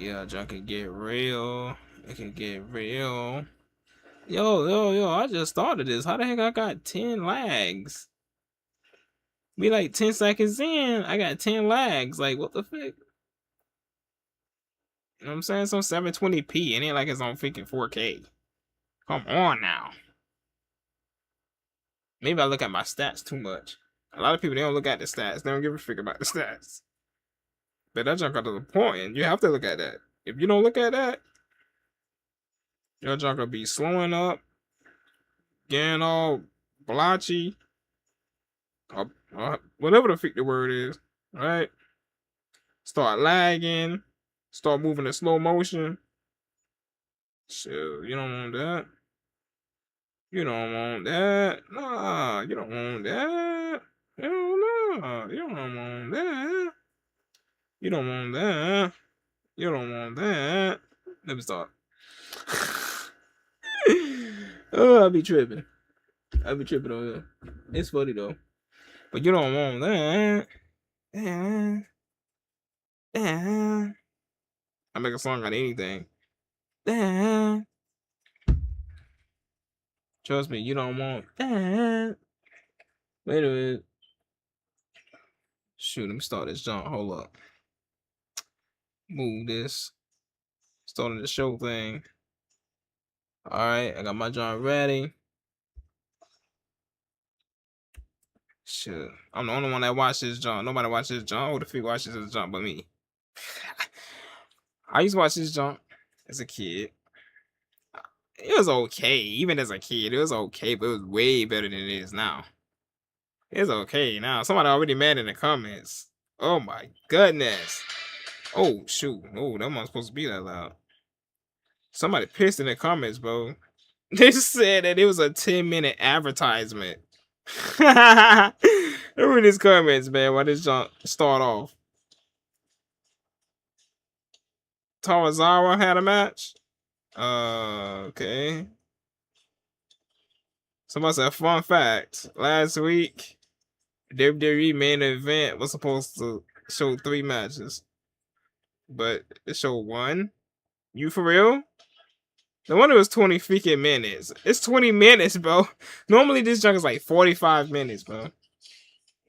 Yeah, junk can get real. It can get real. Yo, I just started this. How the heck I got 10 lags? Be like 10 seconds in, I got 10 lags. Like, what the fuck? You know what I'm saying? It's on 720p. It ain't like it's on freaking 4K. Come on now. Maybe I look at my stats too much. A lot of people, they don't look at the stats. They don't give a freak about the stats. But that junk got to the point, and you have to look at that. If you don't look at that, your junk will be slowing up, getting all blotchy, or whatever the freak the word is, right? Start lagging, start moving in slow motion. So, you don't want that. You don't want that. Nah, you don't want that. Hell no, you don't want that. You don't want that. You don't want that. Let me stop. Oh, I'll be tripping. I'll be tripping on here. It's funny though. But you don't want that. I make a song on anything. Trust me, you don't want that. Wait a minute. Shoot, let me start this jump. Hold up. Move this. Starting the show thing. Alright, I got my jump ready. Shit. I'm the only one that watches this jump. Nobody watches this jump. Who the freak watches this jump but me? I used to watch this jump as a kid. It was okay. Even as a kid, it was okay, but it was way better than it is now. It's okay now. Somebody already mad in the comments. Oh my goodness. Oh shoot. Oh, that one's supposed to be that loud. Somebody pissed in the comments, bro. They said that it was a 10-minute advertisement. Read these comments, man. Why this jump start off? Tawazawa had a match. Okay. Somebody said, fun fact. Last week, WWE main event was supposed to show 3 matches, but it showed 1. You for real? No wonder it was 20 freaking minutes. It's 20 minutes, bro. Normally this junk is like 45 minutes, bro.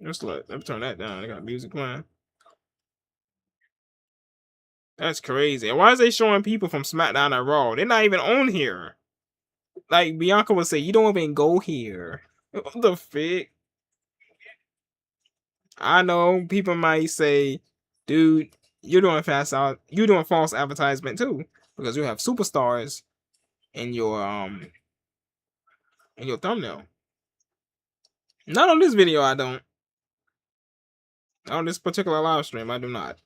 Just let me turn that down. I got music playing. That's crazy. And why is they showing people from SmackDown and Raw? They're not even on here. Like Bianca would say, you don't even go here. What the frick? I know people might say, dude, you're doing false advertisement too, because you have superstars in your thumbnail. Not on this video, I don't. On this particular live stream, I do not.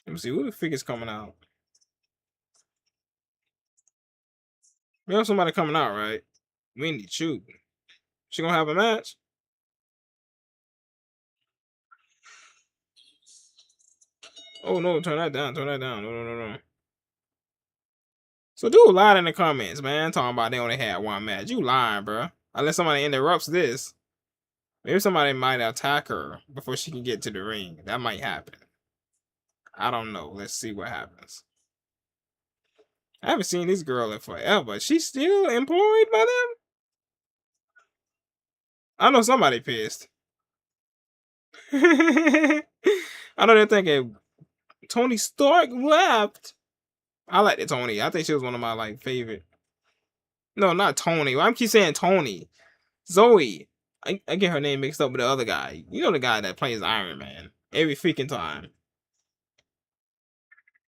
Let me see who the frick is coming out. We have somebody coming out, right? Wendy Chu. She gonna have a match? Oh no, turn that down. Turn that down. No. So do a lot in the comments, man. Talking about they only had 1 match. You lying, bro. Unless somebody interrupts this. Maybe somebody might attack her before she can get to the ring. That might happen. I don't know. Let's see what happens. I haven't seen this girl in forever. She's still employed by them? I know somebody pissed. I know they're thinking Tony Stark left. I like the Tony. I think she was one of my like favorite. No, not Tony. Why I keep saying Tony? Zoe. I get her name mixed up with the other guy. You know the guy that plays Iron Man every freaking time.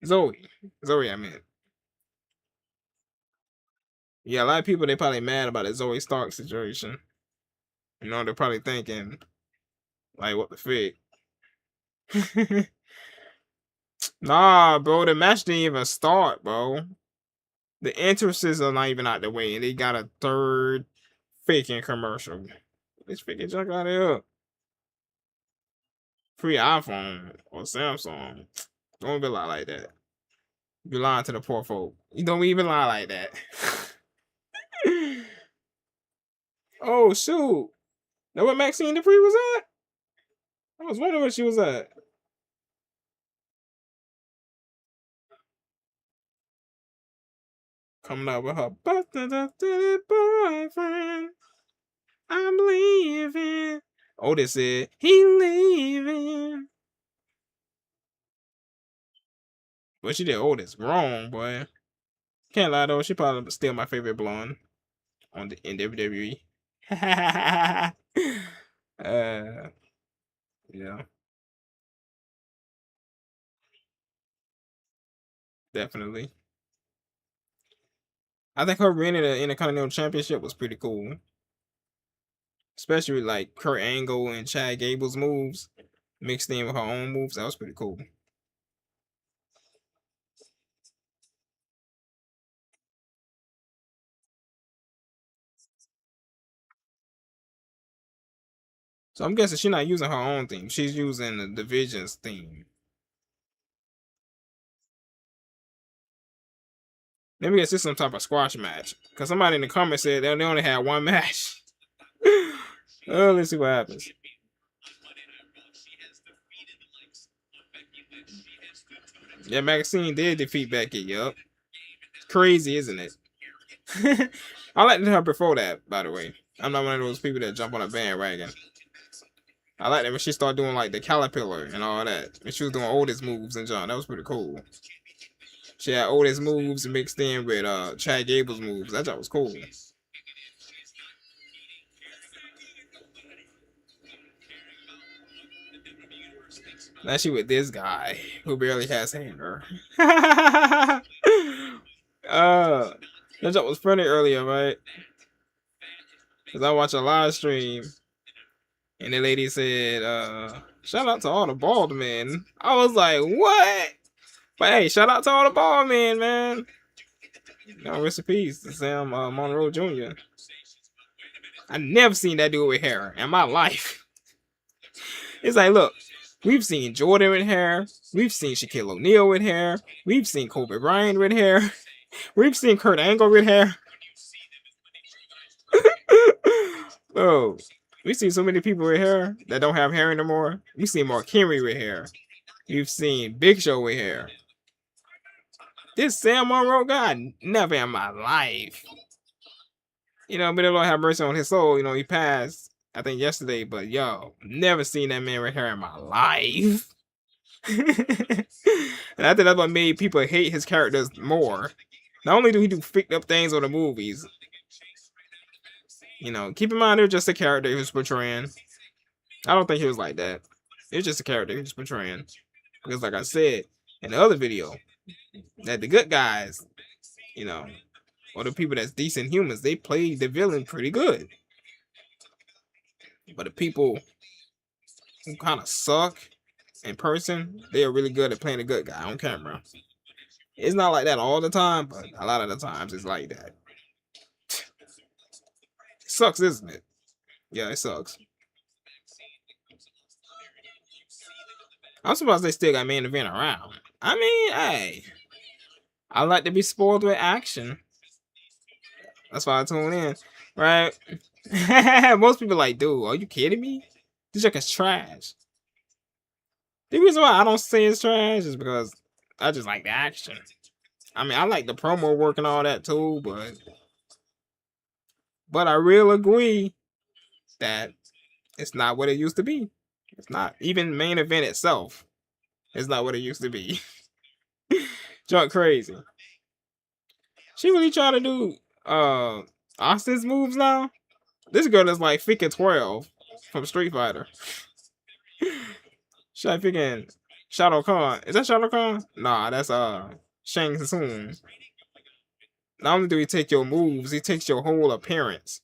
Zoe, I mean. Yeah, a lot of people, they probably mad about the Zoe Stark situation. You know, they're probably thinking, like, what the frick? Nah, bro, the match didn't even start, bro. The entrances are not even out the way, and they got a 3rd freaking commercial. This freaking junk out of here. Free iPhone or Samsung. Don't be lie like that. You lying to the poor folk. You don't even lie like that. Oh shoot. That where Maxine Dupree was at? I was wondering where she was at. Coming out with her boyfriend. I'm leaving. Otis said, he leaving. But she did Otis wrong, boy. Can't lie though, she probably still my favorite blonde in WWE. Yeah. Definitely. I think her winning the Intercontinental Championship was pretty cool. Especially like Kurt Angle and Chad Gable's moves mixed in with her own moves. That was pretty cool. So I'm guessing she's not using her own theme. She's using the Division's theme. Let me guess this is some type of squash match. Because somebody in the comments said they only had one match. Oh, let's see what happens. Yeah, Maxine did defeat Becky, yup. Crazy, isn't it? I liked her before that, by the way. I'm not one of those people that jump on a bandwagon. I liked it when she started doing like the caterpillar and all that. When she was doing Otis moves and John. That was pretty cool. She had Otis moves mixed in with Chad Gable's moves. That job was cool. Now she with this guy who barely has hair. That job was funny earlier, right? Because I watched a live stream and the lady said, shout out to all the bald men. I was like, what? But hey, shout out to all the bald men, man. Rest in peace to Sam Monroe Jr. I never seen that dude with hair in my life. It's like, look, we've seen Jordan with hair. We've seen Shaquille O'Neal with hair. We've seen Kobe Bryant with hair. We've seen Kurt Angle with hair. Oh, we've seen so many people with hair that don't have hair anymore. We've seen Mark Henry with hair. We've seen Big Show with hair. This Sam Monroe guy, never in my life. You know, may the Lord have mercy on his soul. You know, he passed, I think, yesterday. But, yo, never seen that man with hair in my life. And I think that's what made people hate his characters more. Not only do he do freaked up things on the movies, you know, keep in mind, they're just a character he was portraying. I don't think he was like that. It was just a character he was portraying. Because, like I said in the other video, that the good guys, you know, or the people that's decent humans, they play the villain pretty good. But the people who kind of suck in person, they are really good at playing a good guy on camera. It's not like that all the time, but a lot of the times it's like that. It sucks, isn't it? Yeah, it sucks. I'm surprised they still got main event around. I mean, hey, I like to be spoiled with action. That's why I tune in, right? Most people like, dude, are you kidding me? This joke is trash. The reason why I don't say it's trash is because I just like the action. I mean, I like the promo work and all that too, but I really agree that it's not what it used to be. It's not. Even main event itself, it's not what it used to be. Junk crazy. She really trying to do Austin's moves now. This girl is like freaking 12 from Street Fighter. She like freaking Shadow Khan. Is that Shadow Khan? Nah, that's Shang Tsung. Not only do he take your moves, he takes your whole appearance.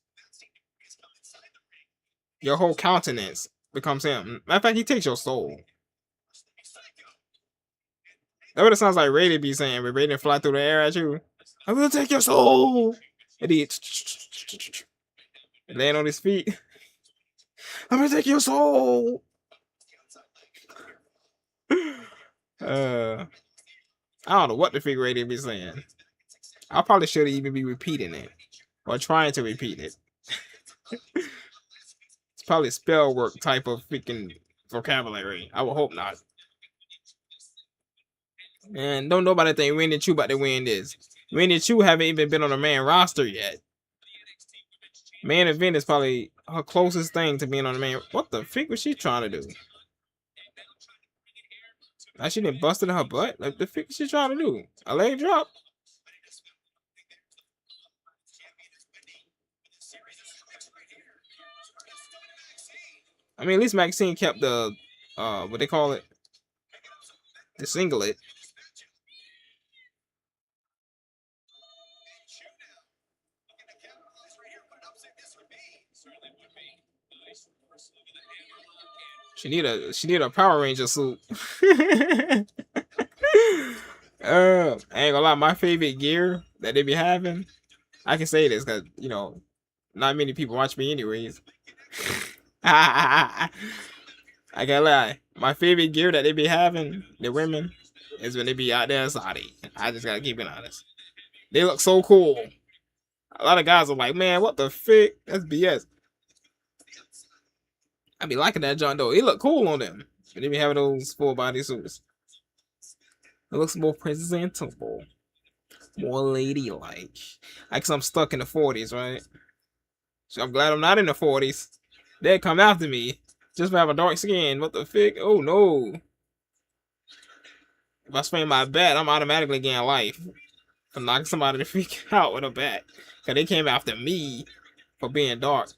Your whole countenance becomes him. Matter of fact, he takes your soul. That's what it sounds like Raiden be saying, when Raiden fly through the air at you. I'm gonna take your soul. And he land on his feet. I'm gonna take your soul. I don't know what the figure Raiden be saying. I probably should even be repeating it. Or trying to repeat it. It's probably spell work type of freaking vocabulary. I would hope not. And don't nobody think Win and Chew about to win this. Winnie Chu haven't even been on the main roster yet. Main event is probably her closest thing to being on the main. What the frick was she trying to do? Like she didn't busted in her butt. Like the frick was she trying to do? A leg drop? I mean, at least Maxine kept the what they call it, the singlet. She need a Power Ranger suit. I ain't gonna lie, my favorite gear that they be having, I can say this because you know, not many people watch me anyways. I can't lie. My favorite gear that they be having, the women, is when they be out there in Saudi. I just gotta keep it honest. They look so cool. A lot of guys are like, man, what the frick? That's BS. I be liking that John though. It look cool on them. But they be having those full body suits. It looks more presentable. More ladylike. Like I'm stuck in the 40s, right? So I'm glad I'm not in the 40s. They'd come after me. Just for having dark skin. What the frick? Oh no. If I swing my bat, I'm automatically getting life. For knocking somebody to freak out with a bat. Because they came after me for being dark.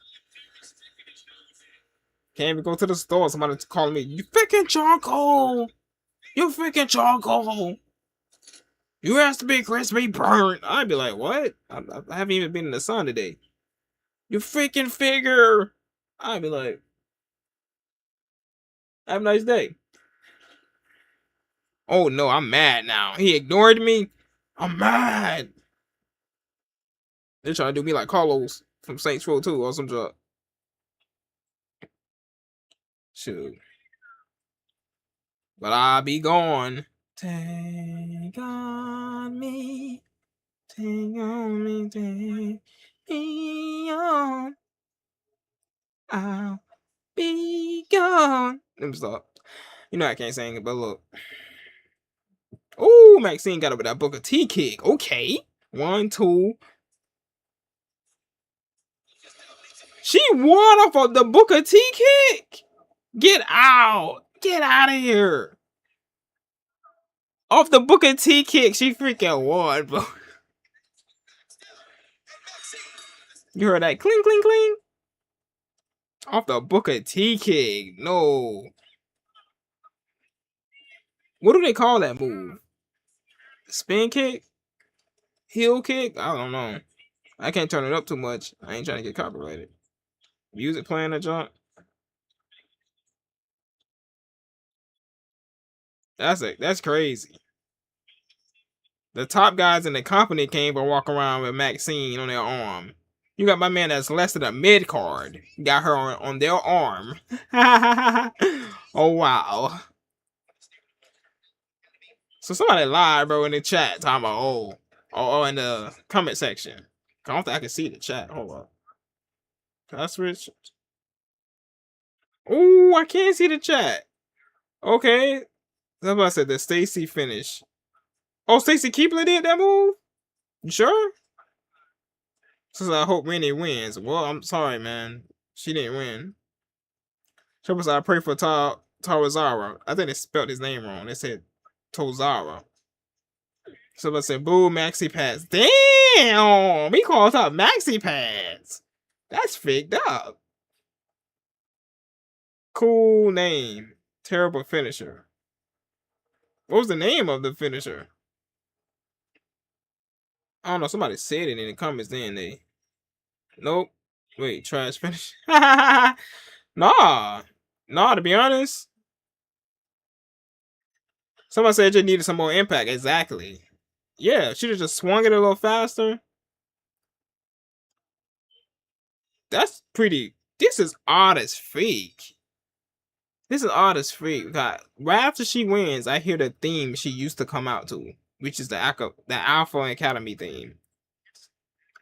Can't even go to the store. Somebody calling me, you freaking charcoal! You freaking charcoal! You has to be crispy burnt. I'd be like, what? I haven't even been in the sun today. You freaking figure. I'd be like, have a nice day. Oh no, I'm mad now. He ignored me. I'm mad. They're trying to do me like Carlos from Saints Row 2 or some drug. Shoot. But I'll be gone. Take on me. Take on me. Take me on. I'll be gone. Let me stop. You know I can't sing it, but look. Oh, Maxine got over that Booker T kick. Okay. 1, 2. She won off of the Booker T kick. Get out. Get out of here. Off the Booker T kick, she freaking won, bro. You heard that cling, cling, cling? Off the Booker T kick. No. What do they call that move? Spin kick? Heel kick? I don't know. I can't turn it up too much. I ain't trying to get copyrighted. Music playing that junk. That's crazy. The top guys in the company can't even walk around with Maxine on their arm. You got my man that's less than a mid card. Got her on their arm. Oh wow. So somebody lied, bro, in the chat talking about in the comment section. I don't think I can see the chat. Hold up. Can I switch? Oh, I can't see the chat. Okay. That's what I said. The Stacy finish. Oh, Stacy Keebler did that move? You sure? Since I hope Renee wins. Well, I'm sorry, man. She didn't win. Triple I pray for Tarazara. I think they spelled his name wrong. They said Tozara. So I said, boo, maxi pads. Damn! We called up maxi pads. That's faked up. Cool name. Terrible finisher. What was the name of the finisher? I don't know. Somebody said it in the comments, didn't they? Nope. Wait, trash finish. Nah. Nah, to be honest. Somebody said you needed some more impact. Exactly. Yeah, should have just swung it a little faster. That's pretty. This is odd as freak. This is odd as freak. God, right after she wins, I hear the theme she used to come out to, which is the Alpha Academy theme.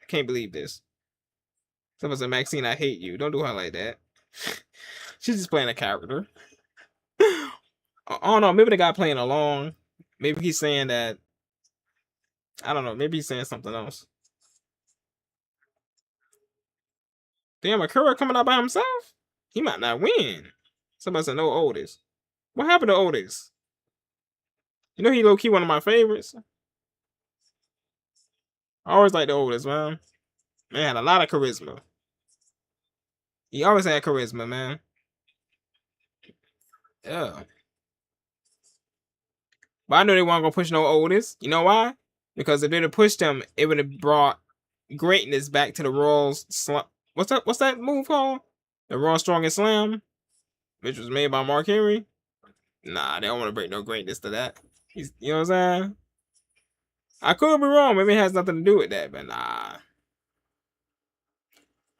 I can't believe this. Someone said, Maxine, I hate you. Don't do her like that. She's just playing a character. I don't know. Maybe the guy playing along. Maybe he's saying that I don't know. Maybe he's saying something else. Damn, Akira coming out by himself? He might not win. Somebody said no Otis. What happened to Otis? You know he low-key one of my favorites. I always like the Otis, man. Man had a lot of charisma. He always had charisma, man. Yeah. But I know they weren't gonna push no Otis. You know why? Because if they'd have pushed him, it would have brought greatness back to the Raw's What's that move called? The Raw Strongest Slam, which was made by Mark Henry. Nah, they don't want to bring no greatness to that. You know what I'm saying? I could be wrong. Maybe it has nothing to do with that, but nah.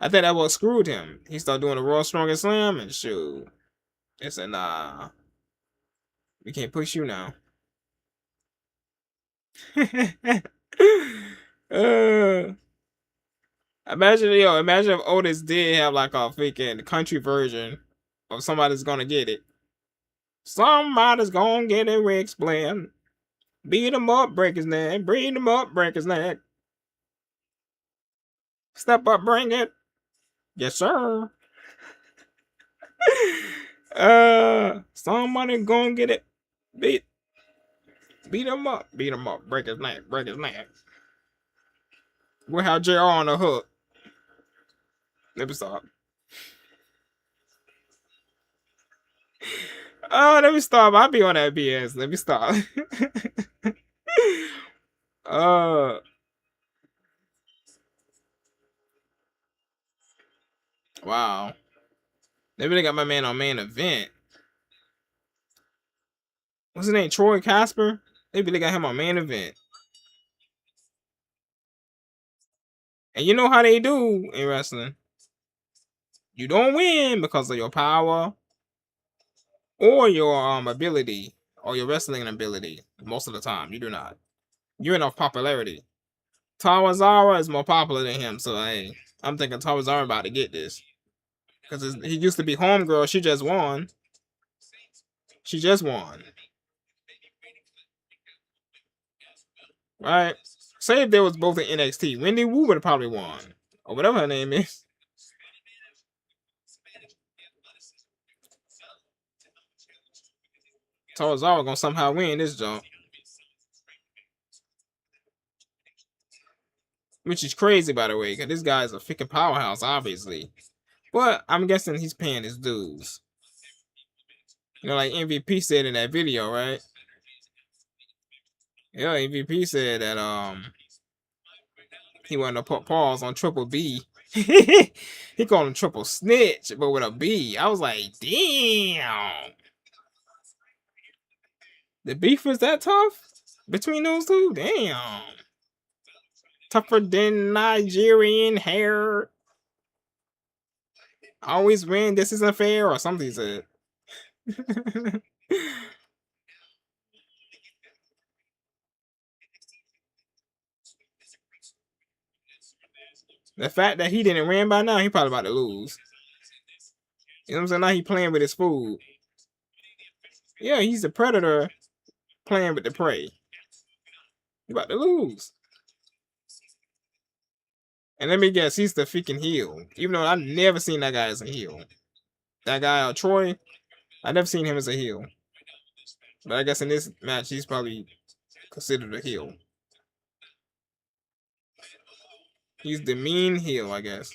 I think that what screwed him. He started doing the Raw Strongest Slam and shoot. They said, nah. We can't push you now. Imagine if Otis did have like a freaking country version of Somebody's Gonna Get It. Somebody's gonna get it, Rick's plan. Beat him up, break his neck. Beat him up, break his neck. Step up, bring it. Yes, sir. Somebody gonna get it. Beat him up, break his neck, break his neck. We'll have JR on the hook. Let me stop. Oh, let me stop. I'll be on that BS. Let me stop. Wow. They really got my man on main event. What's his name? Troy Casper? They really got him on main event. And you know how they do in wrestling. You don't win because of your power or your ability or your wrestling ability. Most of the time, you do not. You're enough popularity. Tawazawa is more popular than him, so hey, I'm thinking Tawazawa about to get this. Because he used to be homegirl, she just won. She just won. Right? Say if they was both in NXT, Wendy Wu would have probably won. Or whatever her name is. Tawazawa gonna somehow win this jump. Which is crazy, by the way, because this guy is a freaking powerhouse, obviously. But I'm guessing he's paying his dues. You know, like MVP said in that video, right? Yeah, MVP said that he wanted to put pause on Triple B. He called him Triple Snitch, but with a B. I was like, damn. The beef was that tough between those two? Damn. Tougher than Nigerian hair. Always win, this isn't fair, or something he said. The fact that he didn't win by now, he probably about to lose. You know what I'm saying? Now he playing with his food. Yeah, he's the predator playing with the prey. He about to lose. And let me guess, he's the freaking heel. Even though I've never seen that guy as a heel. That guy, Troy, I've never seen him as a heel. But I guess in this match, he's probably considered a heel. He's the mean heel, I guess.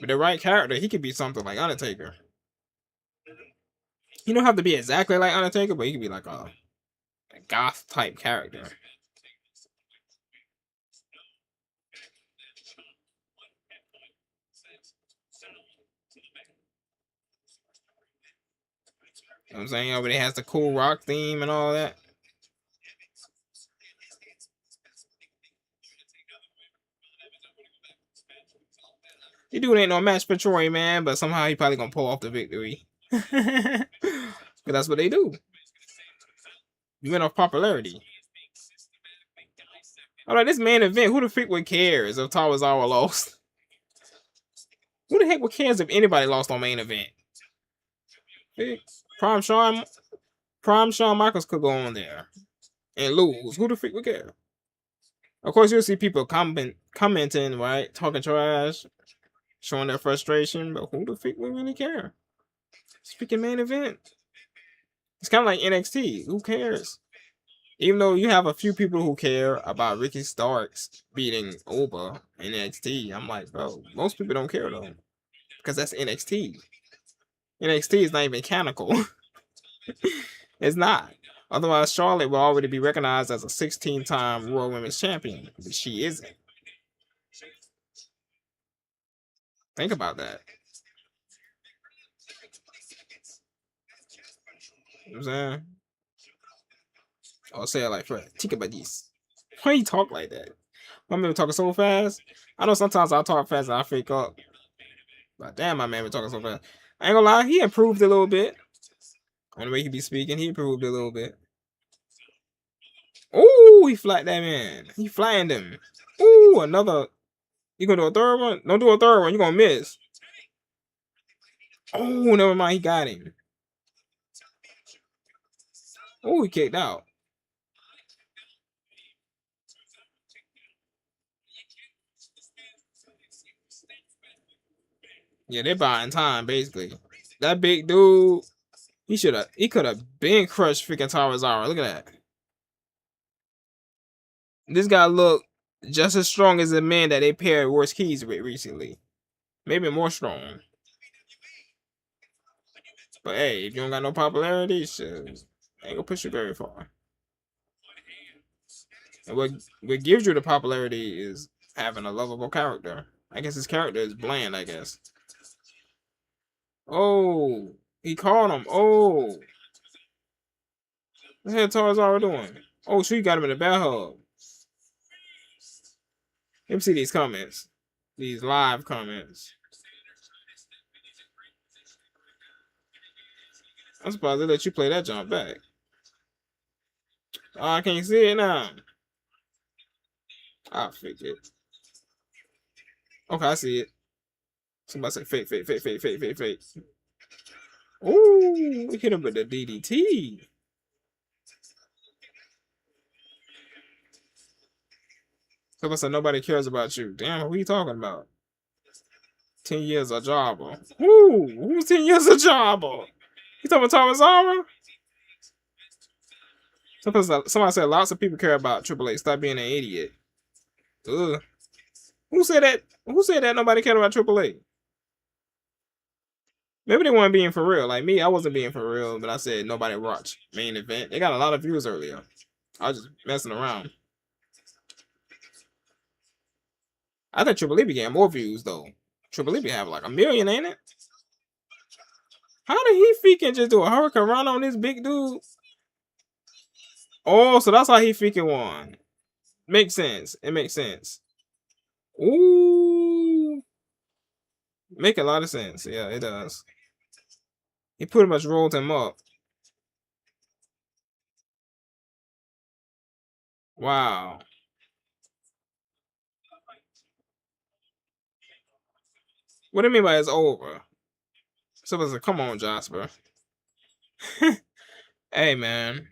With the right character, he could be something like Undertaker. He don't have to be exactly like Undertaker, but he could be like a goth type character. You know what I'm saying? Everybody has the cool rock theme and all that. You dude ain't no match for Troy, man, but somehow he probably gonna pull off the victory. Because that's what they do. You win off popularity. Alright, this main event, who the freak would cares if Tawazawa lost? Who the heck would cares if anybody lost on main event? Prime Shawn Michaels could go on there and lose. Who the freak would care? Of course, you'll see people commenting, right? Talking trash, showing their frustration, but who the freak would really care? Speaking main event. It's kind of like NXT. Who cares? Even though you have a few people who care about Ricky Starks beating Oba in NXT, I'm like, bro, most people don't care though. Because that's NXT. NXT is not even canonical. It's not. Otherwise, Charlotte will already be recognized as a 16-time World Women's Champion. But she isn't. Think about that. You know what I'm saying? I'll say it like Fred. Think about this. Why you talk like that? My man talking so fast. I know sometimes I talk fast and I fake up. But damn, my man been talking so fast. I ain't gonna lie, he improved a little bit. On the way he be speaking, he improved a little bit. Ooh, he flattened that man. He flattened him. Ooh, another. You gonna do a third one? Don't do a third one. You're gonna miss. Oh, never mind. He got him. Oh, he kicked out. Yeah, they're buying time, basically. That big dude, he could have been crushed freaking Tarazara. Look at that. This guy look just as strong as the man that they paired Worst Keys with recently. Maybe more strong. But hey, if you don't got no popularity, shit, ain't gonna push you very far. And what gives you the popularity is having a lovable character. I guess his character is bland, I guess. Oh, he caught him. Oh. What the hell Tarzara doing? Oh, she got him in the bad hub. Let me see these comments. These live comments. I'm surprised they let you play that jump back. Oh, I can't see it now. I'll fix it. Okay, I see it. Somebody say fake, fake, fake, fake, fake, fake, fake. Ooh, we hit him with the DDT. Somebody said nobody cares about you. Damn, who are you talking about? 10 years of jobber. Ooh, who's 10 years of jobber? You talking about Tarazara? Somebody said lots of people care about Triple H. Stop being an idiot. Ugh. Who said that? Who said that nobody cared about Triple H? Maybe they weren't being for real. Like me, I wasn't being for real, but I said nobody watched main event. They got a lot of views earlier. I was just messing around. I think Triple H be getting more views though. Triple H be having like 1 million, ain't it? How did he freaking just do a hurricane run on this big dude? Oh, so that's how he freaking won. Makes sense. It makes sense. Ooh. Make a lot of sense. Yeah, it does. He pretty much rolled him up. Wow. What do you mean by it's over? Somebody said, come on, Jasper. Hey, man.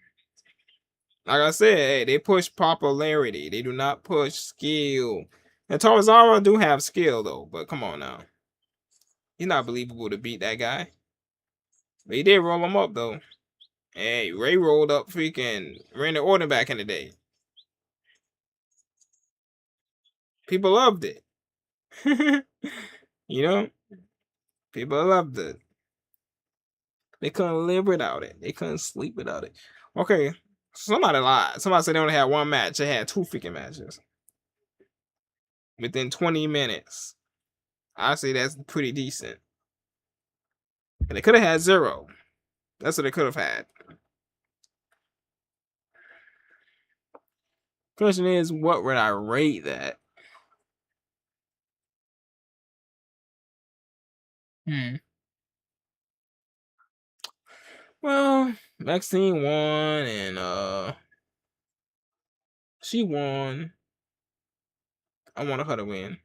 Like I said, hey, they push popularity. They do not push skill. And Tarazara do have skill, though. But come on now. He's not believable to beat that guy. But he did roll him up, though. Hey, Ray rolled up freaking Randy Orton back in the day. People loved it. You know? People loved it. They couldn't live without it. They couldn't sleep without it. Okay. Somebody lied. Somebody said they only had one match. They had 2 freaking matches. Within 20 minutes. I say that's pretty decent. And they could have had 0. That's what they could have had. Question is, what would I rate that? Well, Maxine won and she won. I wanted her to win.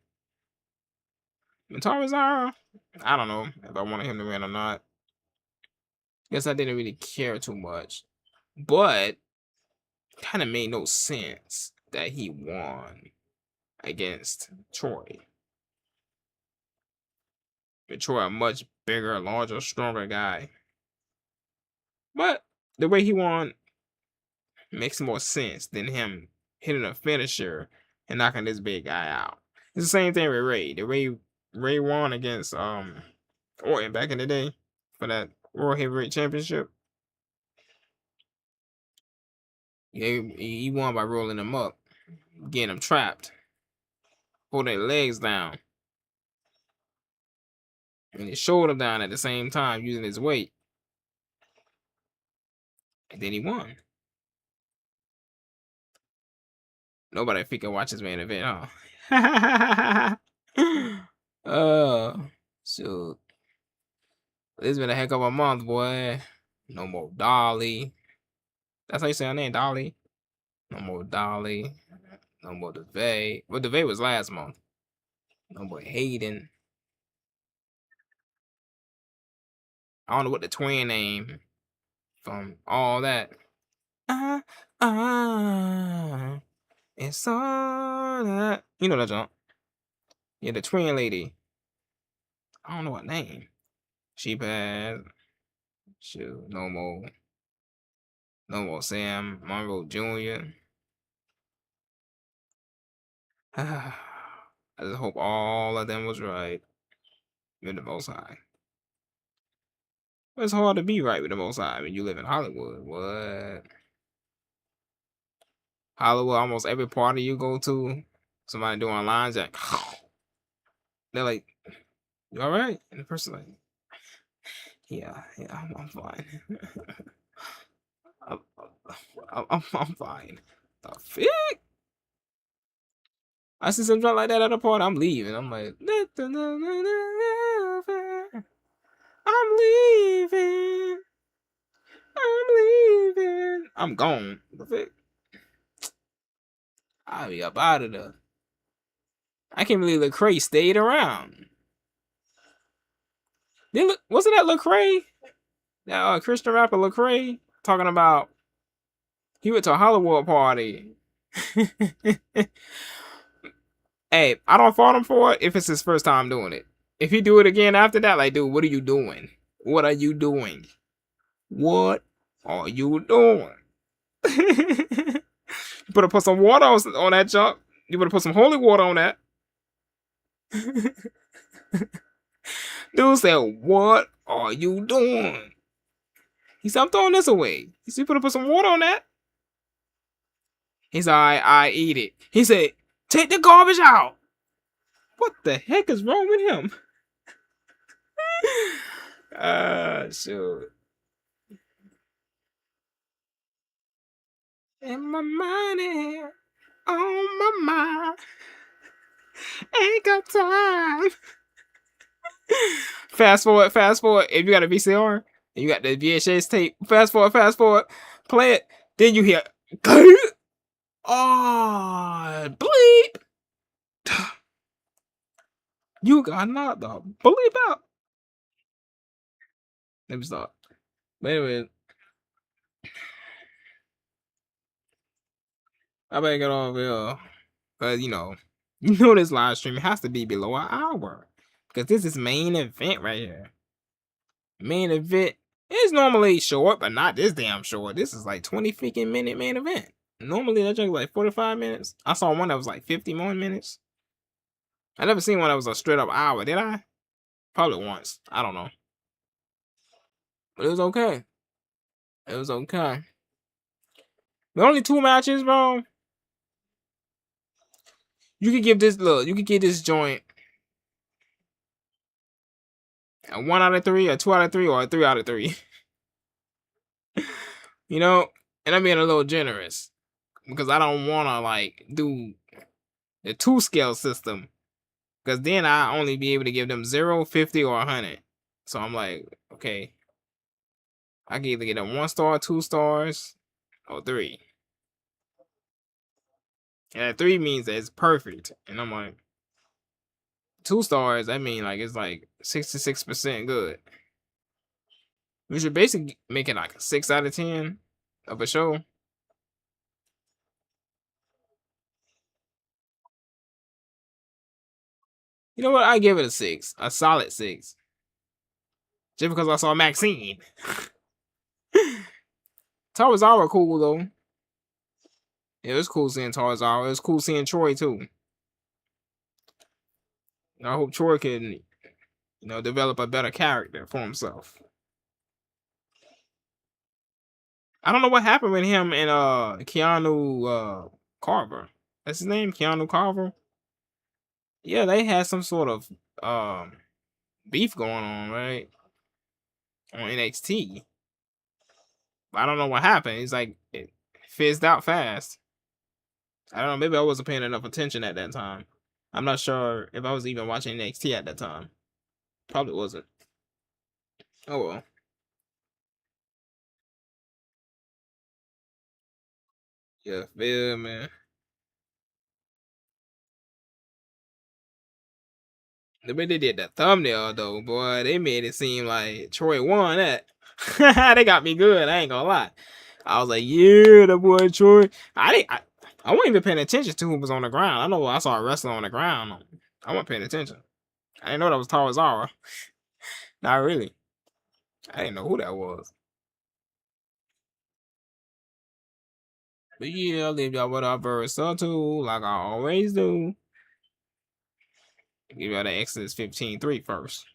And Tarazara, I don't know if I wanted him to win or not. Guess I didn't really care too much. But kind of made no sense that he won against Troy. But Troy, a much bigger, larger, stronger guy. But the way he won makes more sense than him hitting a finisher and knocking this big guy out. It's the same thing with Ray. The way Ray won against Orton back in the day for that World Heavyweight Championship. Yeah, he won by rolling him up, getting him trapped, holding their legs down, and his shoulder down at the same time using his weight. And then he won. Nobody freaking watches main event, huh? So it's been a heck of a month, boy. No more Dolly. That's how you say her name, Dolly. No more Dolly. No more DeVay. Well, DeVay was last month. No more Hayden. I don't know what the twin name from all that. It's all that. You know that jump. Yeah, the twin lady. I don't know what name. She passed. Shoot, no more. No more Sam Monroe Jr. I just hope all of them was right with the Most High. It's hard to be right with the Most High when you live in Hollywood. What? Hollywood, almost every party you go to, somebody doing lines like, they're like, "You all right?" And the person like, "Yeah, I'm fine. I'm fine." The fuck? I see something like that at a party. I'm leaving. I'm like, I'm leaving. I'm gone. The fuck? I'll be up out of there. I can't believe Lecrae stayed around. Wasn't that Lecrae? That Christian rapper Lecrae talking about he went to a Hollywood party. Hey, I don't fault him for it if it's his first time doing it. If he do it again after that, like, dude, what are you doing? What are you doing? What are you doing? You better put some water on that junk. You better put some holy water on that. Dude said, "What are you doing?" He said, "I'm throwing this away." He said, "You better put some water on that." He said, I eat it. He said, "Take the garbage out." What the heck is wrong with him? Shoot. And my money on my mind. Ain't got time. Fast forward. If you got a VCR and you got the VHS tape, fast forward, play it. Then you hear, oh, bleep. You got knocked the bleep out. Let me stop. But anyway, I better get off here. Because, this live stream has to be below an hour. Because this is main event right here. Main event is normally short, but not this damn short. This is like 20 freaking minute main event. Normally that junk is like 45 minutes. I saw one that was like 50 more minutes. I never seen one that was a straight up hour, did I? Probably once. I don't know. But it was okay. It was okay. But only 2 matches, bro. You could give this joint a 1 out of 3, a 2 out of 3, or a 3 out of 3. And I'm being a little generous. Because I don't want to, like, do the 2 scale system. Because then I only be able to give them 0, 50, or 100. So I'm like, okay. I can either get them 1 star, 2 stars, or 3. And 3 means that it's perfect. And I'm like, 2 stars, that means like it's like 66% good. We should basically make it like a 6 out of 10 of a show. You know what? I give it a 6, a solid 6, just because I saw Maxine. Tarzara cool though. It was cool seeing Tarzara. It was cool seeing Troy too. I hope Troy can, develop a better character for himself. I don't know what happened with him and Keanu Carver. That's his name, Keanu Carver. Yeah, they had some sort of beef going on, right? On NXT. But I don't know what happened. It's like it fizzed out fast. I don't know, maybe I wasn't paying enough attention at that time. I'm not sure if I was even watching NXT at that time. Probably wasn't. Oh well. Yeah, feel man. The way they did that thumbnail though, boy, they made it seem like Troy won that. They got me good, I ain't gonna lie. I was like, yeah, the boy Troy. I wasn't even paying attention to who was on the ground. I know I saw a wrestler on the ground. I wasn't paying attention. I didn't know that was Tarzara. Not really. I didn't know who that was. But yeah, I'll leave y'all with our verse too, like I always do. Give y'all the Exodus 15:3 first.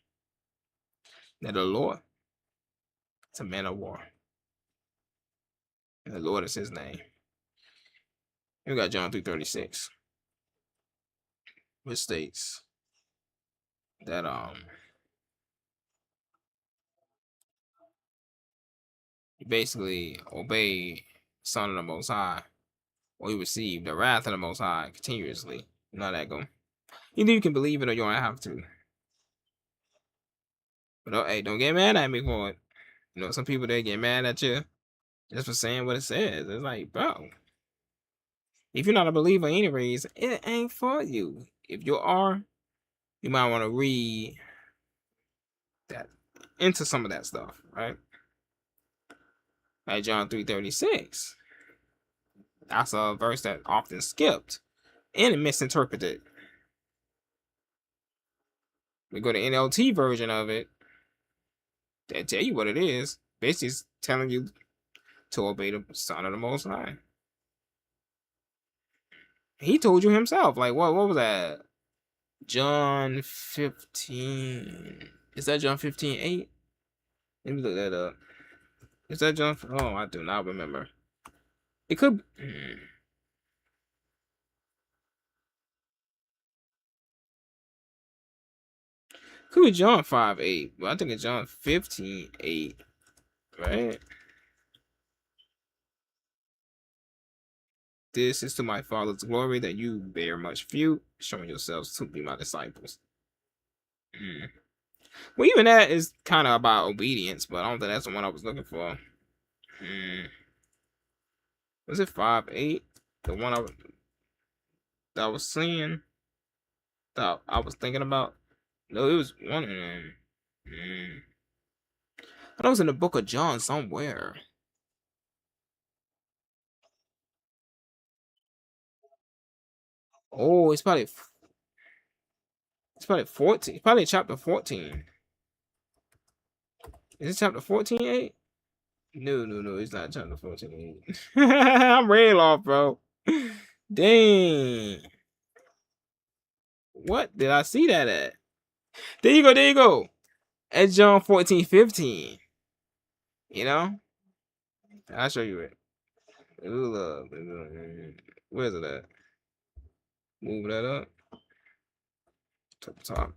That the Lord, it's a man of war. And the Lord is his name. We got John 3:36, which states that you basically obey Son of the Most High, or you receive the wrath of the Most High continuously. You know how that go. Either you can believe it or you don't have to. But hey, don't get mad at me for it. Some people they get mad at you just for saying what it says. It's like, bro, if you're not a believer anyways, it ain't for you. If you are, you might want to read that into some of that stuff, right? Like John 3:36. That's a verse that often skipped and misinterpreted. We go to NLT version of it. They tell you what it is. Basically, it's telling you to obey the Son of the Most High. He told you himself. Like, what was that? John 15. Is that John 15:8? Let me look that up. Is that John? Oh, I do not remember. It could. Could be John 5:8, but I think it's John 15:8, right? This is to my Father's glory that you bear much fruit, showing yourselves to be my disciples. Well, even that is kind of about obedience, but I don't think that's the one I was looking for. Was it 5:8? The one that I was seeing, that I was thinking about? No, it was one of them. I thought it was in the book of John somewhere. Oh, it's probably 14. It's probably chapter 14. Is it chapter 14:8? No, it's not chapter 14:8. I'm real off, bro. Dang. What did I see that at? There you go. At John 14:15. You know? I'll show you it. Where's it at? Move that up. Top.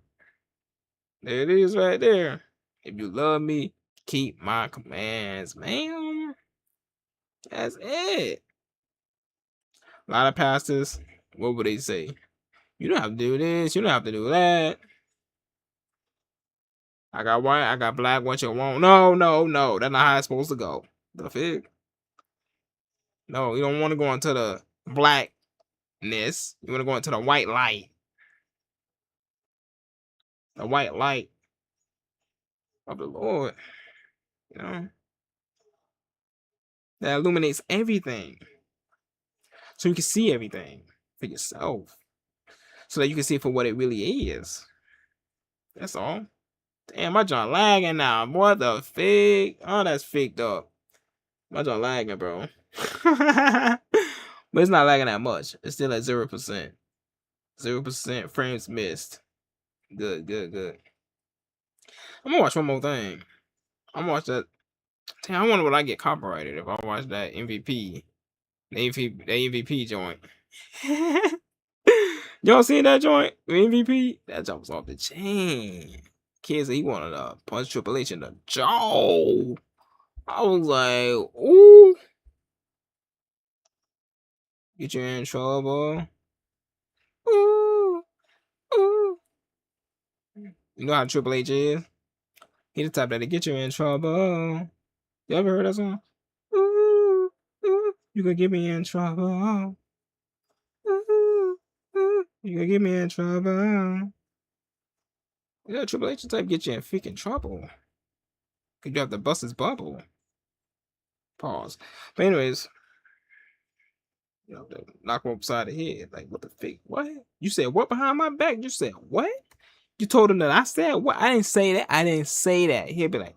There it is right there. If you love me, keep my commands, man. That's it. A lot of pastors, what would they say? You don't have to do this. You don't have to do that. I got white, I got black, what you want. No. That's not how it's supposed to go. The fig. No, you don't want to go into the blackness. You want to go into the white light. The white light of the Lord. You know, that illuminates everything, so you can see everything for yourself, so that you can see it for what it really is. That's all. Damn, my John lagging now. What the fake? Oh, that's faked up. My John lagging, bro. But it's not lagging that much. It's still at 0%. 0% frames missed. Good, good, good. I'm gonna watch one more thing. I'm gonna watch that. Damn, I wonder what I get copyrighted if I watch that MVP. The MVP joint. Y'all seen that joint? The MVP? That jump was off the chain. Kid said he wanted to punch Triple H in the jaw. I was like, ooh. Get you in trouble. Ooh. Ooh. You know how Triple H is? He the type that'll get you in trouble. You ever heard that song? Ooh. Ooh. You gonna get me in trouble. Ooh. Ooh. You gonna get me in trouble. Yeah, Triple H type get you in freaking trouble. Cause you have to bust his bubble. Pause. But anyways, you know, the knock him upside the head. Like, what the fake? What? You said what behind my back? You said what? You told him that I said what? I didn't say that. I didn't say that. He'll be like,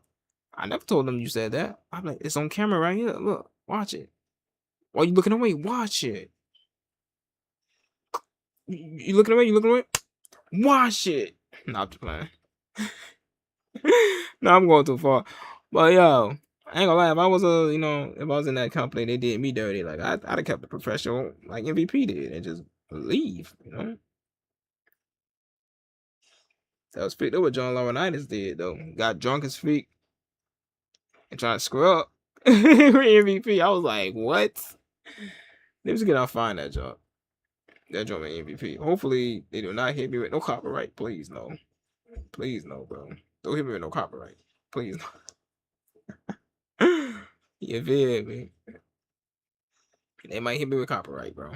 I never told him you said that. I'm like, it's on camera right here. Look, watch it. Why you looking away? Watch it. You looking away? You looking away? Watch it. Nah, I'm just playing. No, I'm going too far. But yo, I ain't gonna lie. If I was if I was in that company, they did me dirty. Like I'd have kept it professional, like MVP did, and just leave. You know. That was fit. That what John Laurinaitis did though. Got drunk as freak and trying to screw up for MVP. I was like, what? They was gonna find that job. That job at MVP. Hopefully they do not hit me with no copyright. Please no. Please no, bro. Don't hit me with no copyright. Please no. You feel me? They might hit me with copyright, bro.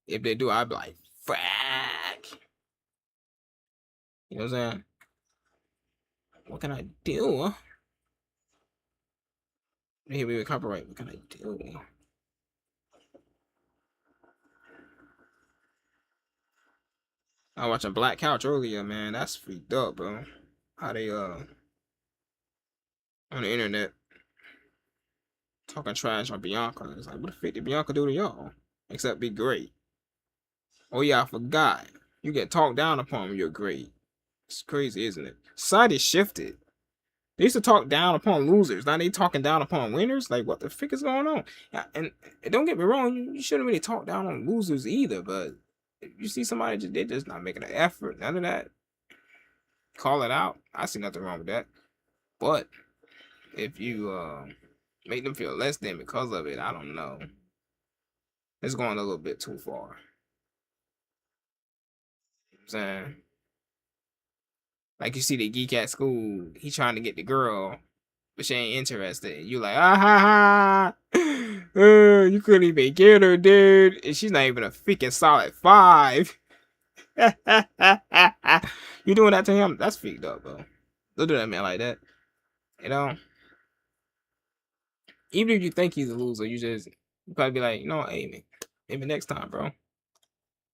If they do, I'd be like, frack. You know what I'm saying? What can I do? They hit me with copyright. What can I do? I was watching Black Couch earlier, man. That's freaked up, bro. How they on the internet talking trash on Bianca. It's like, what the fuck did Bianca do to y'all? Except be great. Oh yeah, I forgot. You get talked down upon when you're great. It's crazy, isn't it? Society shifted. They used to talk down upon losers. Now they talking down upon winners. Like, what the frick is going on? And don't get me wrong, you shouldn't really talk down on losers either. But if you see somebody they're just not making an effort, none of that, call it out. I see nothing wrong with that. But if you make them feel less than because of it, I don't know. It's going a little bit too far. You know what I'm saying? Like you see the geek at school, he trying to get the girl, but she ain't interested. You like, ah ha ha. You couldn't even get her, dude. And she's not even a freaking solid 5. You doing that to him? That's freaked up, bro. Don't do that man like that. You know? Even if you think he's a loser, you probably be like, you know, hey man, maybe next time, bro.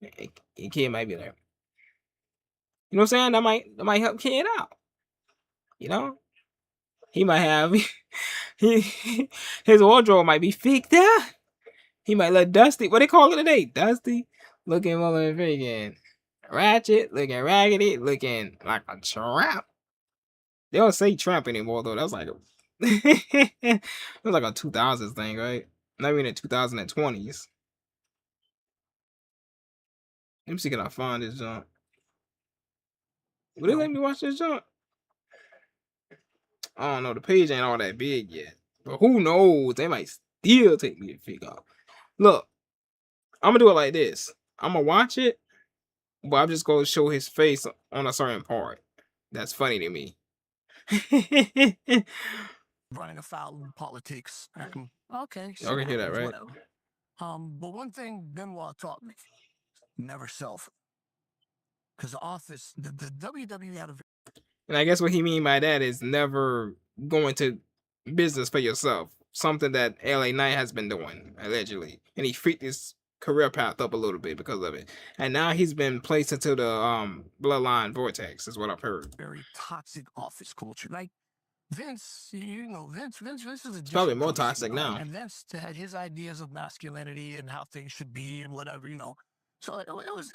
Your kid might be there. You know what I'm saying? That might help kid out. You know? He might have his wardrobe might be faked out. He might look dusty. What they call it today? Dusty? Looking motherfucking ratchet, looking raggedy, looking like a tramp. They don't say tramp anymore though. That's like that's like a 2000s thing, right? Not even the 2020s. Let me see, can I find this junk? Will they let me watch this junk? I don't know. The page ain't all that big yet. But who knows? They might still take me to figure out. Look, I'm going to do it like this. I'm going to watch it, but I'm just going to show his face on a certain part. That's funny to me. Running afoul of politics. Okay. Y'all can hear that, right? But one thing Benoit taught me, never self. Because the office, the WWE had a... And I guess what he mean by that is never going to business for yourself. Something that LA Knight has been doing, allegedly. And he freaked his career path up a little bit because of it. And now he's been placed into the bloodline vortex, is what I've heard. Very toxic office culture. Like Vince, you know, Vince is a It's probably different more person, toxic you know? now. And Vince had his ideas of masculinity and how things should be and whatever, you know. So it was.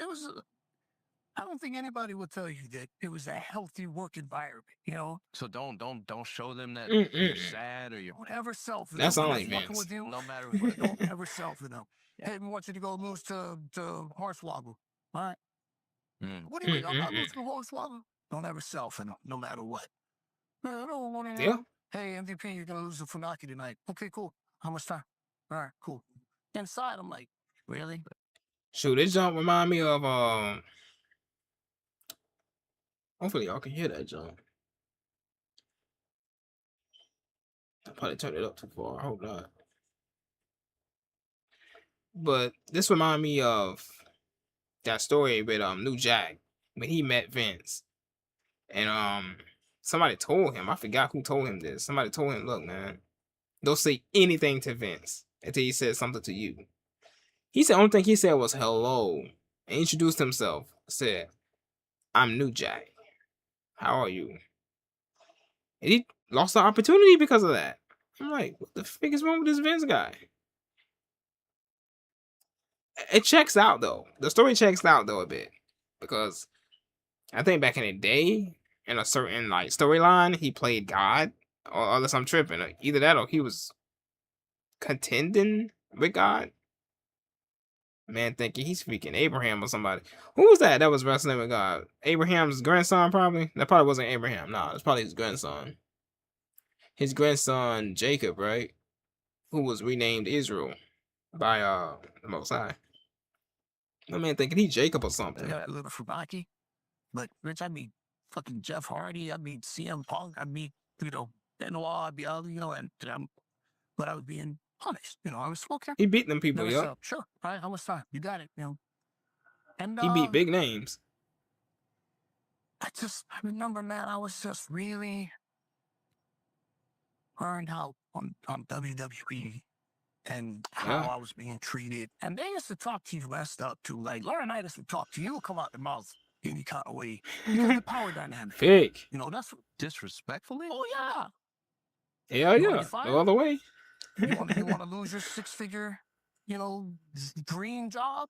I don't think anybody would tell you that it was a healthy work environment, you know. So don't show them that Mm-mm. you're sad or you're Don't ever sell for them. That sound When like they're fucking Vince. with you, no matter what. don't ever sell for them. Hey, we want you to go lose to Hornswoggle. All right. What do you mean? I'm not losing to Hornswoggle. Don't ever sell for them, no matter what. No, I don't want to Yeah. Hey, MVP, you're gonna lose to Funaki tonight. Okay, cool. How much time? All right, cool. Inside, I'm like, really? Shoot, this jump remind me of hopefully y'all can hear that jump. I probably turned it up too far. I hope not. But this remind me of that story with New Jack when he met Vince. And somebody told him, I forgot who told him this. Somebody told him, look, man, don't say anything to Vince until he says something to you. He said, only thing he said was hello and introduced himself. Said, I'm New Jack. How are you? And he lost the opportunity because of that. I'm like, what the frick is wrong with this Vince guy? It checks out though. The story checks out though a bit. Because I think back in the day, in a certain like storyline, he played God. Or unless I'm tripping. Either that or he was contending with God. Man, thinking he's freaking Abraham or somebody. Who was that was wrestling with God? Abraham's grandson, probably? That probably wasn't Abraham. Nah, it's probably his grandson. His grandson, Jacob, right? Who was renamed Israel by the Most High. My man thinking he Jacob or something. I got a little Funaki. But, Rich, I mean, fucking Jeff Hardy. I mean, CM Punk. I mean, you know, Benoit. I mean, you know, but I was being punished. You know, I was smoking. He beat them people, Never yo. sell. Sure. All right, how much time? You got it, you know. And He beat big names. I remember, man, I was just really burned out on WWE and how I was being treated. And they used to talk to you messed up too. Like Laurinaitis would talk to you, come out the mouth any kind of way. Because the power dynamic. Fake. You know, that's Disrespectfully? oh yeah. Hell yeah. No other way. You want to lose your 6-figure, you know, dream job?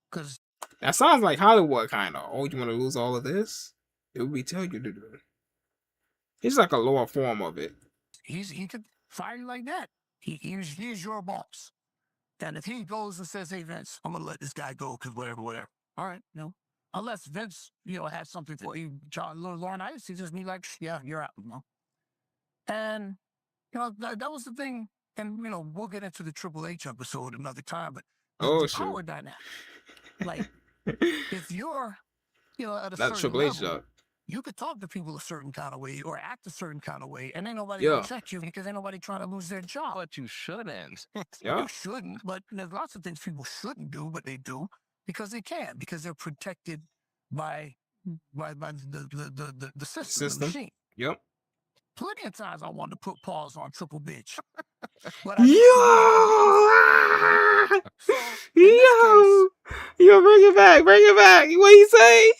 Because that sounds like Hollywood kind of. Oh, you want to lose all of this? It would be tell you to do it. He's like a lower form of it. He could fire you like that. He's your boss. And if he goes and says, hey, Vince, I'm going to let this guy go because whatever. All right, you know. Unless Vince, you know, has something for you, Laurinaitis, he just be like, yeah, you're out, you know. And, you know, that was the thing. And, you know, we'll get into the Triple H episode another time. But the power dynamic. Like, if you're, you know, at a certain level, you could talk to people a certain kind of way or act a certain kind of way, and ain't nobody gonna check you because ain't nobody trying to lose their job. But you shouldn't. You shouldn't, but there's lots of things people shouldn't do, but they do because they can, because they're protected by the system, the machine. Yep. Plenty of times I wanted to put pause on Triple Bitch. Yo, bring it back. What he say?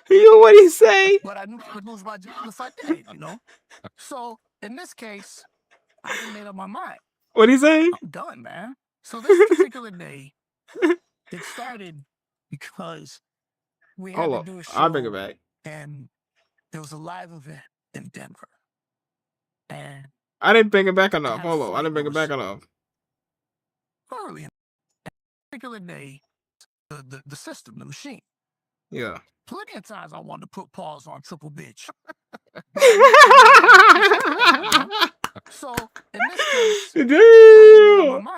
Yo, what he say? But I knew I would lose my job if I did, you know? So, in this case, I just made up my mind. What he say? I'm done, man. So this particular day, it started because we had to do a show. I'll bring it back. And there was a live event in Denver. And I didn't bring it back enough. Hold on. I didn't bring it back enough. Early in the particular day, the system, the machine. Yeah. Plenty of times I wanted to put pause on Triple Bitch. So, in this case, damn,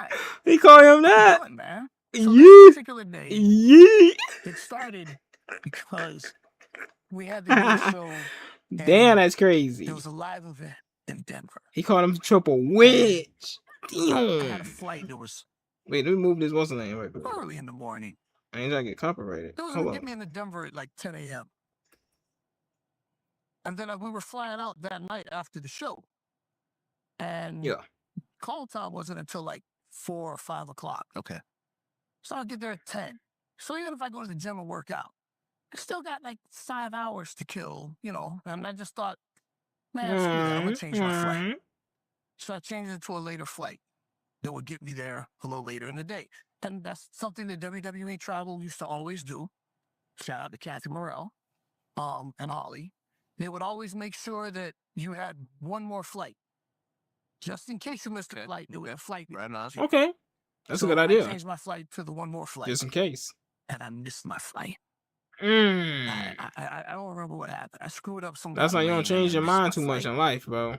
he called him that. Done, man. So this particular day, it started because we had to do a show. Damn, that's crazy. It was a live event in Denver. He called him Triple Witch. Damn. I had a flight that was. Wait, let me move this. What's the name right there? Early in the morning. I ain't trying to get copyrighted. It was going to get me into Denver at like 10 a.m. And then we were flying out that night after the show. And Yeah. call time wasn't until like 4 or 5 o'clock. Okay. So I'll get there at 10. So even if I go to the gym and work out, I still got like 5 hours to kill, you know. And I just thought, man, screw that. I'm going to change my flight. So I changed it to a later flight that would get me there a little later in the day. And that's something that WWE Travel used to always do. Shout out to Kathy Morrell and Holly. They would always make sure that you had one more flight. Just in case you missed a flight, there was a flight. Right on. Okay. That's So a good idea. I changed my flight to the one more flight. Just in case. And I missed my flight. Mm. I don't remember what happened. I screwed up some. That's why you don't change your mind too much flight. in life, bro.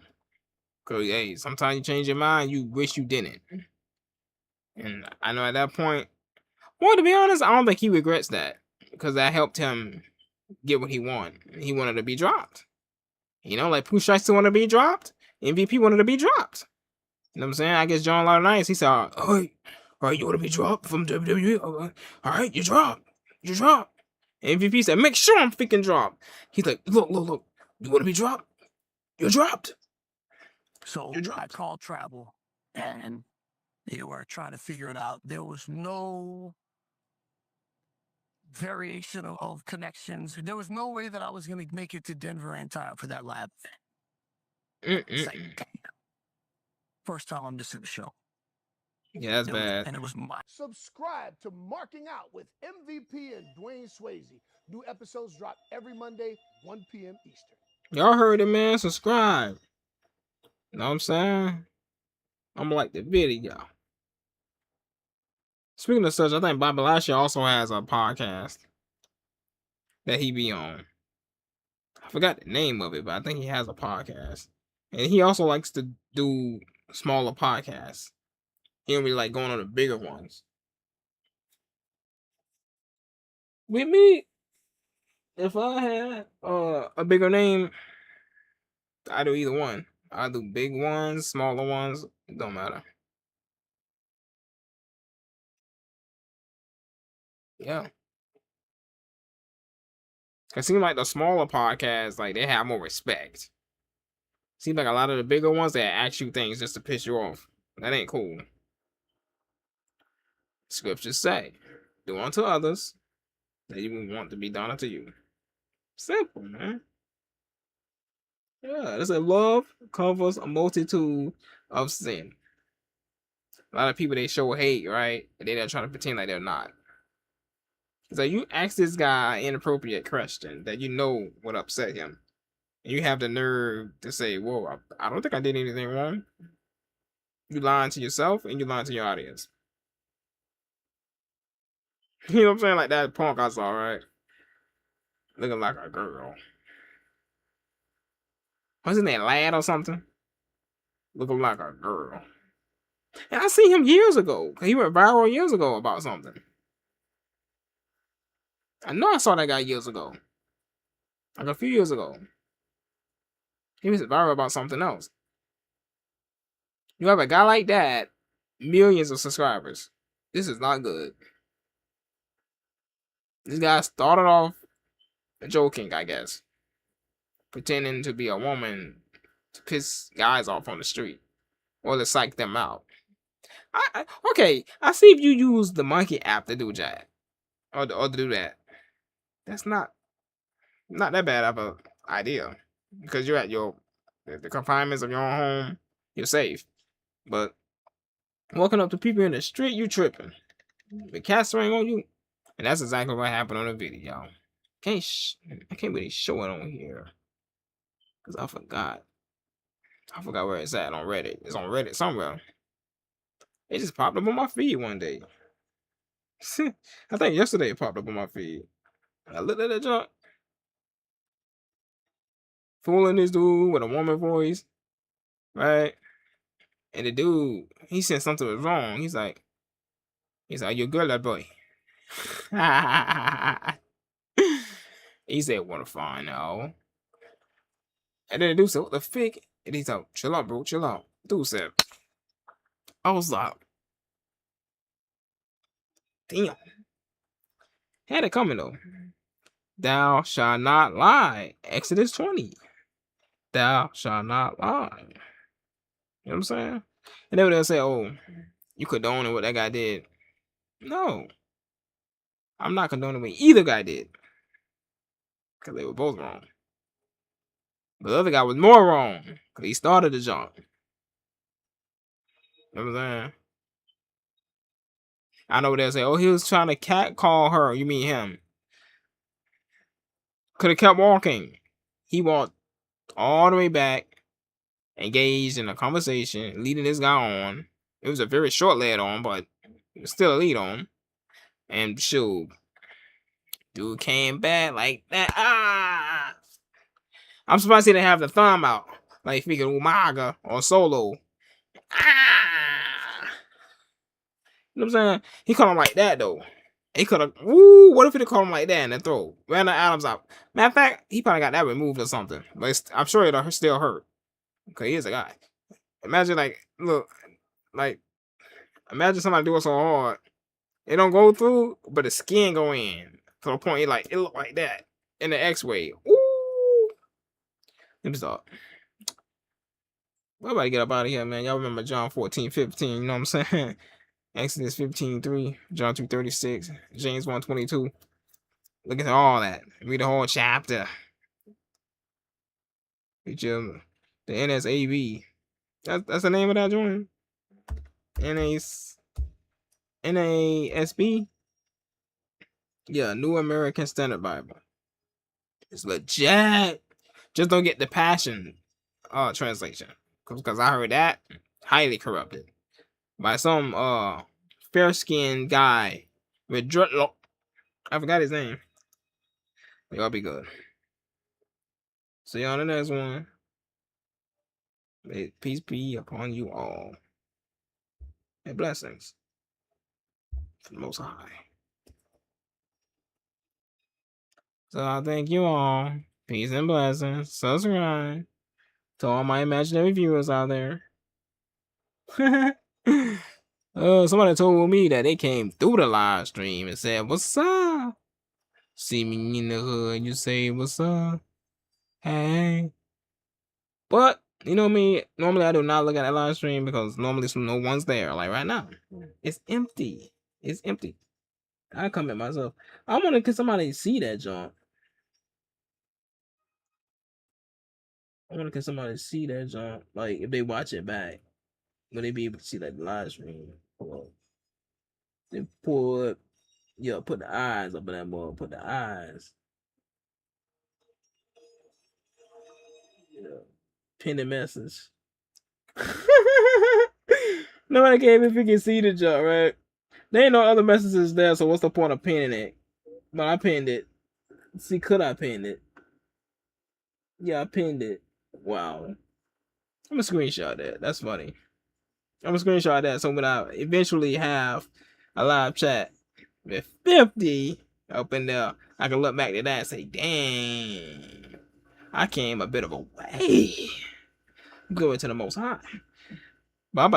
Cause hey, sometimes you change your mind, you wish you didn't. And I know at that point, well, to be honest, I don't think he regrets that. Because that helped him get what he wanted. He wanted to be dropped. You know, like Pooh Shiesty still wanted to be dropped. MVP wanted to be dropped. You know what I'm saying? I guess John Laurinaitis, he said, all right, you want to be dropped from WWE? All right, you're dropped. You're dropped. MVP said, make sure I'm freaking dropped. He's like, look. You want to be dropped? You're dropped. So I called Travel, and they were trying to figure it out. There was no variation of connections. There was no way that I was going to make it to Denver in time for that live event. It's like, damn. First time I'm missing the show. Yeah, that's bad. And it was my... Subscribe to Marking Out with MVP and Dwayne Swayze. New episodes drop every Monday, 1 p.m. Eastern. Y'all heard it, man. Subscribe. Know what I'm saying? I'm like the video. Speaking of such, I think Bobby Lashley also has a podcast that he be on. I forgot the name of it, but I think he has a podcast. And he also likes to do smaller podcasts. He don't really like going on the bigger ones. With me, if I had a bigger name, I do either one. I do big ones, smaller ones, it don't matter. Yeah. It seems like the smaller podcasts, like, they have more respect. Seems like a lot of the bigger ones, they ask you things just to piss you off. That ain't cool. Scriptures say, do unto others that you want to be done unto you. Simple, man. Yeah, it's a love covers a multitude of sin. A lot of people, they show hate, right? And they're trying to pretend like they're not. It's like you ask this guy an inappropriate question that you know would upset him. And you have the nerve to say, whoa, I don't think I did anything wrong. You lying to yourself and you lying to your audience. You know what I'm saying? Like that punk I saw, right? Looking like a girl. Wasn't that lad or something? Looking like a girl. And I seen him years ago. He went viral years ago about something. I know I saw that guy years ago. Like a few years ago. He was viral about something else. You have a guy like that, millions of subscribers. This is not good. This guy started off joking, I guess. Pretending to be a woman to piss guys off on the street. Or to psych them out. Okay, I see if you use the monkey app to do that. Or to do that. That's not that bad of an idea. Because you're at the confinements of your own home. You're safe. But walking up to people in the street, you tripping. The cats ring on you. And that's exactly what happened on the video. I can't really show it on here. Because I forgot. I forgot where it's at on Reddit. It's on Reddit somewhere. It just popped up on my feed one day. I think yesterday it popped up on my feed. I looked at that junk. Fooling this dude with a woman voice. Right? And the dude, he said something was wrong. He's like, you good, that boy? He said, wanna find out? And then the dude said, what the fick? And he's like, chill out, bro, chill out. Dude said, I was like, damn. Had it coming though. Thou shalt not lie. Exodus 20. thou shalt not lie. You know what I'm saying? And then they'll say, oh, you condoning what that guy did. No. I'm not condoning what either guy did. Because they were both wrong. But the other guy was more wrong. Because he started the jump. You know what I'm saying? I know they'll say, oh, he was trying to catcall her. You mean him. Could have kept walking. He walked all the way back. Engaged in a conversation. Leading this guy on. It was a very short lead on. But it was still a lead on. And shoot. Dude came back like that. Ah! I'm surprised he didn't have the thumb out. Like speaking Umaga or Solo. Ah! You know what I'm saying? He caught him like that though. He could have. Woo! What if he'd have caught him like that in the throat? Ran Adams out. Matter of fact, he probably got that removed or something. But I'm sure it'll still hurt. Okay, he is a guy. Imagine like, look, like, imagine somebody do it so hard. It don't go through, but the skin go in. To the point it look like that. In the X-way. Ooh. Let me stop. We're about to get up out of here, man. Y'all remember John 14:15, you know what I'm saying? Exodus 15:3, John 2:36, James 1:22. Look at all that. Read the whole chapter. Read the NSAV. That's the name of that joint. NASB. Yeah, New American Standard Bible. It's legit. Just don't get the Passion translation. Because I heard that highly corrupted. By some fair-skinned guy with dreadlock. I forgot his name. Y'all be good. See you on the next one. May peace be upon you all. And blessings from the Most High. So I thank you all. Peace and blessings. Subscribe to all my imaginary viewers out there. Somebody told me that they came through the live stream and said, "What's up?" See me in the hood, you say, "What's up?" Hey. But you know me. Normally I do not look at that live stream because normally no one's there. Like right now, it's empty. It's empty. I come at myself. I want to somebody see that junk. I want to somebody see that junk. Like if they watch it back, will they be able to see that live stream? They put the eyes up in that boy. Put the eyes. Yeah. Pin the message. Nobody cares if you can see the junk, right? There ain't no other messages there, so what's the point of pinning it? But I pinned it. See, could I pin it? Yeah, I pinned it. Wow. I'm gonna screenshot that. That's funny. I'm gonna screenshot that so when I eventually have a live chat with 50 up in there, I can look back to that and say, dang, I came a bit of a way. Glory to the Most High.